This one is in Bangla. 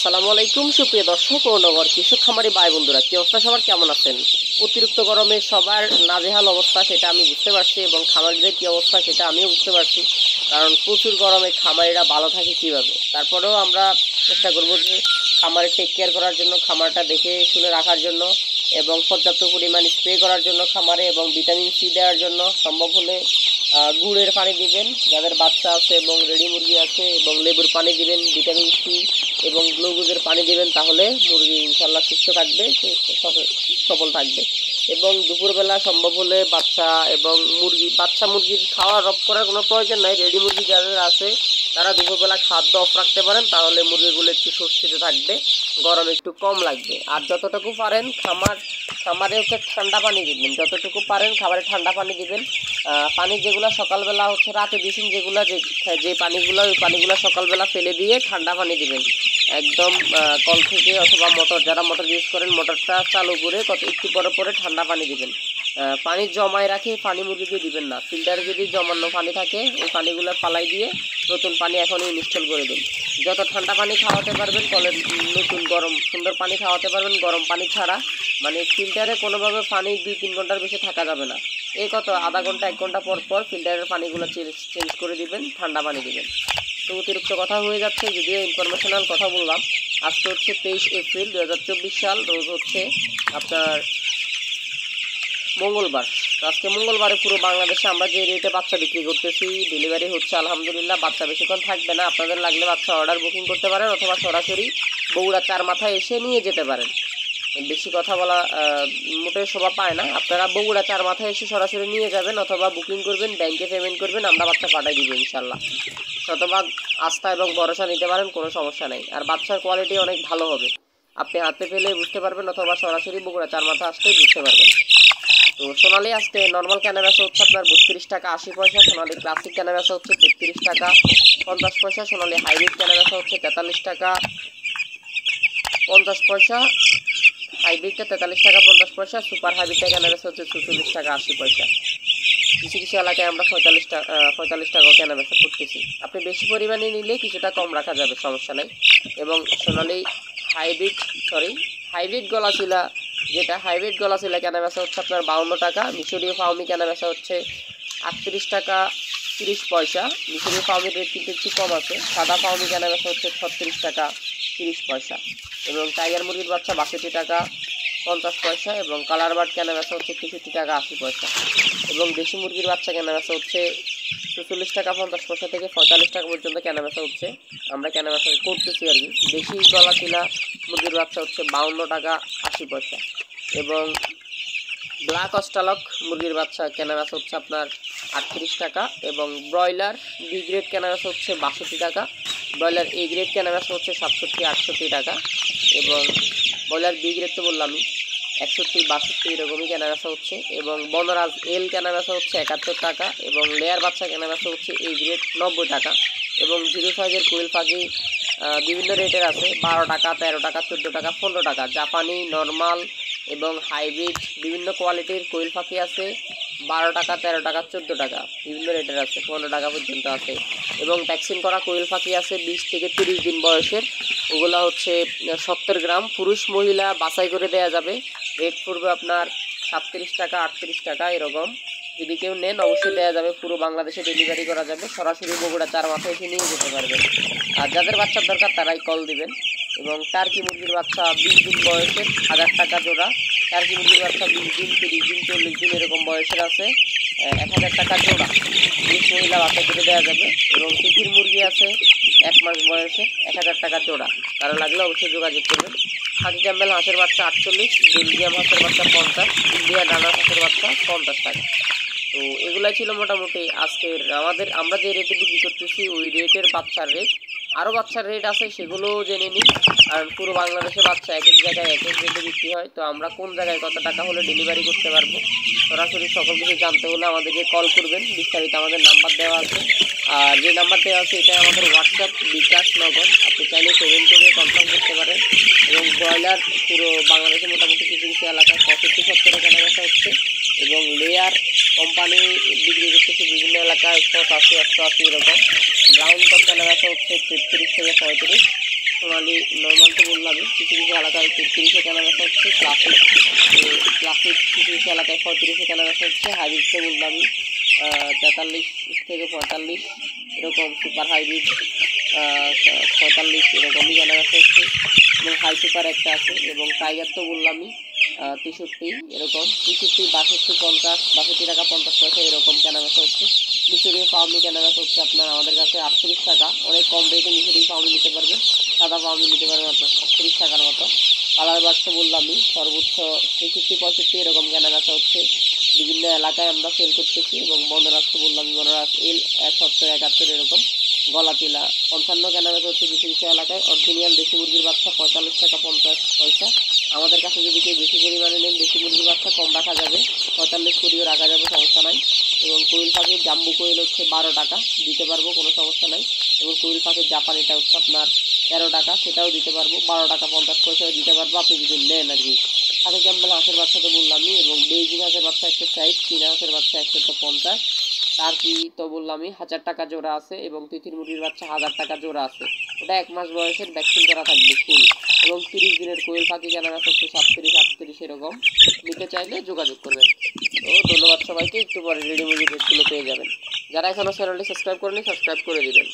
আসসালামু আলাইকুম সুপ্রিয় দর্শক ও নগর কৃষক খামারি ভাই বন্ধুরা, কি অবস্থা সবার, কেমন আছেন? অতিরিক্ত গরমে সবার নাজেহাল অবস্থা সেটা আমি বুঝতে পারছি এবং খামারিদের কি অবস্থা সেটা আমিও বুঝতে পারছি। কারণ প্রচুর গরমে খামারিরা ভালো থাকে কিভাবে, তারপরেও আমরা চেষ্টা করব যে খামারে টেক কেয়ার করার জন্য, খামারটা দেখে শুনে রাখার জন্য এবং পর্যাপ্ত পরিমাণ স্প্রে করার জন্য খামারে, এবং ভিটামিন সি দেওয়ার জন্য সম্ভব হলে গুড়ের পানি দিবেন যাদের বাচ্চা আছে এবং রেডি মুরগি আছে, এবং লেবুর পানি দিবেন, ভিটামিন সি এবং গ্লুকোজের পানি দিবেন, তাহলে মুরগি ইনশাল্লাহ সুস্থ থাকবে, সবল থাকবে। এবং দুপুরবেলা সম্ভব হলে বাচ্চা মুরগির খাওয়া অফ করার কোনো প্রয়োজন নাই। রেডি মুরগি যাদের আছে তারা দুপুরবেলা খাদ্য অফ রাখতে পারেন, তাহলে মুরগিগুলো একটু স্বস্তিতে থাকবে, গরম একটু কম লাগবে। আর যতটুকু পারেন খামারে হচ্ছে ঠান্ডা পানি দিবেন, যতটুকু পারেন খাবারে ঠান্ডা পানি দিবেন। পানি যেগুলো সকালবেলা হচ্ছে রাতে দিয়েছেন যেগুলো যে পানিগুলো, ওই পানিগুলো সকালবেলা ফেলে দিয়ে ঠান্ডা পানি দিবেন একদম কল থেকে, অথবা মোটর, যারা মোটর ইউজ করেন মোটরটা চালু করে একটু পরে পরে ঠান্ডা পানি দিবেন। পানি জমায় রাখে পানি মুরগিকে দিবেন না। ফিল্টারে যদি জমানো পানি থাকে ওই পানিগুলো ফালাই দিয়ে নতুন পানি এখনই ইনস্টল করে দিন। যত ঠান্ডা পানি খাওয়াতে পারবেন, কলের নতুন গরম সুন্দর পানি খাওয়াতে পারবেন, গরম পানি ছাড়া। মানে ফিল্টারে কোনোভাবে পানি 2-3 ঘন্টার বেশি থাকা যাবে না। এই কত আধা ঘন্টা 1 ঘন্টা পর পর ফিল্টারের পানিগুলো চেঞ্জ করে দিবেন, ঠান্ডা পানি দিবেন। তো অতিরিক্ত কথা হয়ে যাচ্ছে, যদিও ইনফরমেশনাল কথা বললাম। আজকে হচ্ছে 23 এপ্রিল 2024 সাল, রোজ হচ্ছে আপনার মঙ্গলবার। তো আজকে মঙ্গলবারে পুরো বাংলাদেশে আমরা যে রেটে বাচ্চা বিক্রি করতেছি, ডেলিভারি হচ্ছে আলহামদুলিল্লাহ। বাচ্চা বেশিক্ষণ থাকবে না, আপনাদের লাগলে বাচ্চা অর্ডার বুকিং করতে পারেন, অথবা সরাসরি বগুড়া 4 মাথায় এসে নিয়ে যেতে পারেন। বেশি কথা বলা মোটেই শোভা পায় না। আপনারা বগুড়া 4 মাথায় এসে সরাসরি নিয়ে যাবেন, অথবা বুকিং করবেন, ব্যাংকে পেমেন্ট করবেন, আমরা বাচ্চা পাঠিয়ে দিব ইনশাল্লাহ। শতভাগ আস্থা এবং ভরসা নিতে পারেন, কোনো সমস্যা নেই। আর বাচ্চার কোয়ালিটি অনেক ভালো হবে, আপনি হাতে পেলে বুঝতে পারবেন, অথবা সরাসরি বগুড়া 4 মাথা আসলেই বুঝতে পারবেন। তো সোনালি আজকে নর্মাল কেনা বেচা হচ্ছে আপনার 32 টাকা 80 পয়সা, সোনালি ক্লাসিক কেনা বেচা হচ্ছে 33 টাকা 50 পয়সা, সোনালি হাইব্রিড কেনা বেচা হচ্ছে 43 টাকা 50 পয়সা, হাইব্রিডটা 43 টাকা 50 পয়সা, সুপার হাইব্রিডটা কেনা বেচা হচ্ছে 46 টাকা 80 পয়সা। কিছু কিছু এলাকায় আমরা 45 টাকাও কেনা বেচা করতেছি। আপনি বেশি পরিমাণে নিলে কিছুটা কম রাখা যাবে, সমস্যা নেই। এবং সোনালি হাইব্রিড গলাচিলা, যেটা হাইব্রিড গলাচিলা কেনা বেচা হচ্ছে আপনার 52 টাকা, মিশরীয় ফাউমি কেনা বেচা হচ্ছে 38 টাকা 30 পয়সা। মিশরীয় ফাউমির রেট কিন্তু একটু কম আছে। সাদা ফাউমি কেনা বেচা হচ্ছে 36 টাকা 30 পয়সা। এবং টাইগার মুরগির বাচ্চা 62 টাকা 50 পয়সা, এবং কালার বার্ড কেনা বেচা হচ্ছে 63 টাকা 80 পয়সা। এবং দেশি মুরগির বাচ্চা কেনা বেচা হচ্ছে 44 টাকা 50 পয়সা থেকে 45 টাকা পর্যন্ত কেনা বেচা হচ্ছে, আমরা কেনা বেচা করতেছি আর কি। দেশি গলাচিলা মুরগির বাচ্চা হচ্ছে 52 টাকা 80 পয়সা। এবং ব্ল্যাক অস্ট্রালক মুরগির বাচ্চা কেনা বেচা হচ্ছে আপনার 38 টাকা। এবং ব্রয়লার বি গ্রেড কেনা বেচা হচ্ছে 62 টাকা, ব্রয়লার এ গ্রেড কেনা বেচা হচ্ছে 67-68 টাকা। এবং ব্রয়লার বি গ্রেড তো বললামই 61-62 এরকমই কেনা বেচা হচ্ছে। এবং বনরাজ এল কেনা বেচা হচ্ছে 71 টাকা। এবং লেয়ার বাচ্চা কেনা বেচা হচ্ছে এ গ্রেড 90 টাকা। এবং জিরো সাইজের কোয়েল পাখি বিভিন্ন রেটের আছে, 12 টাকা 13 টাকা 14 টাকা 15 টাকা। জাপানি, নর্মাল এবং হাইব্রিড বিভিন্ন কোয়ালিটির কোয়েল পাখি আছে, 12 টাকা 13 টাকা 14 টাকা বিভিন্ন রেটের আছে, 15 টাকা পর্যন্ত আছে। এবং ভ্যাকসিন করা কোয়েল পাখি আছে 20 থেকে 30 দিন বয়সের, ওগুলো হচ্ছে 70 গ্রাম, পুরুষ মহিলা বাছাই করে দেওয়া যাবে। রেট পড়বে আপনার 37 টাকা 38 টাকা এরকম। যদি কেউ নেন অবশ্যই দেওয়া যাবে, পুরো বাংলাদেশে ডেলিভারি করা যাবে, সরাসরি বগুড়া 4 মাথায় এসে নিয়ে যেতে পারবেন। আর যাদের বাচ্চার দরকার তারাই কল দিবেন। এবং টার্কি মুরগির বাচ্চা 20 দিন বয়সের 1000 টাকা জোড়া, টার্কি মুরগির বাচ্চা 20 দিন 30 দিন 40 দিন এরকম বয়সের আছে 1000 টাকা জোড়া, পুরুষ মহিলা বাচ্চা করে দেওয়া যাবে। এবং তিতির মুরগি আছে 1 মাস বয়সে 1000 টাকা জোড়া, কারো লাগলে অবশ্যই যোগাযোগ করবেন। খাকি ক্যাম্বেল হাঁসের বাচ্চা 48, বেলজিয়াম হাঁসের বাচ্চা 50, ইন্ডিয়া ডানার হাঁসের বাচ্চা 50 টাকা। তো এগুলাই ছিল মোটামুটি আজকের আমরা যে রেটে বিক্রি করতেছি ওই রেটের বাচ্চার রেট। আরও বাচ্চার রেট আছে, সেগুলো জেনে নিন। কারণ পুরো বাংলাদেশে বাচ্চা এক এক জায়গায় এক এক রেটে বিক্রি হয়, তো আমরা কোন জায়গায় কত টাকা হলে ডেলিভারি করতে পারবো সরাসরি সকল কিছু জানতে হলে আমাদেরকে কল করবেন। বিস্তারিত আমাদের নাম্বার দেওয়া আছে, আর যে নাম্বার দেওয়া আছে এটাই আমাদের হোয়াটসঅ্যাপ, বিকাশ, নগদ। আপনি চাইলে পেমেন্ট করে কনফার্ম করতে পারেন। এবং ব্রয়লার পুরো বাংলাদেশে মোটামুটি কিছু কিছু এলাকায় 65-70 কেনা বেচা হচ্ছে। এবং লেয়ার কোম্পানি বিক্রি করতেছে বিভিন্ন এলাকায় 180-180 এরকম। ব্রাউন কক কেনা বেচা হচ্ছে 33 থেকে 35। সোনালি নর্মাল তো বললামই, কিছু কিছু এলাকায় 33-এ কেনা বেচা হচ্ছে, ক্লাসিক কিছু কিছু এলাকায় 35-এ কেনা বেচা হচ্ছে। হাইব্রিড তো বললামই 43 থেকে 45 এরকম, সুপার হাইব্রিড 45 এরকমই কেনা বেচা হচ্ছে, এবং হাই সুপার একটা আছে, এবং টাইগার তো বললামই 63 এরকম, 63, 62, 50, 62 টাকা 50 পয়সা এরকম কেনা বেচা হচ্ছে। মিশরীয় ফার্মি কেনা বেচা হচ্ছে আপনার আমাদের কাছে 38 টাকা, অনেক কম রেটে মিশরীয় ফার্মি নিতে পারবেন, সাদা ফার্মি নিতে পারবেন আপনার 36 টাকার মতো। কালার বাক্স বললামই সর্বোচ্চ 63-65 এরকম কেনা বেচা হচ্ছে। বিভিন্ন এলাকায় আমরা সেল করতেছি, এবং বনরাজ তো বললামই, বনরাজ এল 70-71 এরকম। গলা চিলা 55 কেনা বেচা হচ্ছে কিছু কিছু এলাকায়। অরিজিনাল দেশি মুরগির বাচ্চা 45 টাকা 50 পয়সা। আমাদের কাছে যদি কেউ বেশি পরিমাণে নেন, দেশি মুরগির বাচ্চা কম রাখা যাবে, 45 করেও রাখা যাবে, সমস্যা নাই। এবং কোয়েল পাখির জাম্বু কোয়েল হচ্ছে 12 টাকা, দিতে পারবো, কোনো সমস্যা নাই। এবং কোয়েল পাখির জাপানিটা হচ্ছে আপনার 13 টাকা, সেটাও দিতে পারবো, 12 টাকা 50 পয়সাও দিতে পারবো, আপনি যদি নেন আর কি। হাতে ক্যাম্বেল হাঁসের বাচ্চা তো বললামই, এবং বেইজিং হাঁসের বাচ্চা 160, চীনা হাঁসের বাচ্চা 150, টার্কি তো বললামই 1000 টাকা জোড়া আছে, এবং তিতির মুরগির বাচ্চা 1000 টাকা জোড়া আছে। ওটা 1 মাস বয়সের, ভ্যাকসিন করা থাকবে ফুল। এবং 30 দিনের কোয়েল পাখি কেনা বেচা হচ্ছে 37-38 এরকম, নিতে চাইলে যোগাযোগ করবেন। তো ধন্যবাদ সবাইকে, একটু পরে রেডি মুরগির রেটগুলো পেয়ে যাবেন। যারা এখনও চ্যানেলটি সাবস্ক্রাইব করেনি সাবস্ক্রাইব করে দিবেন।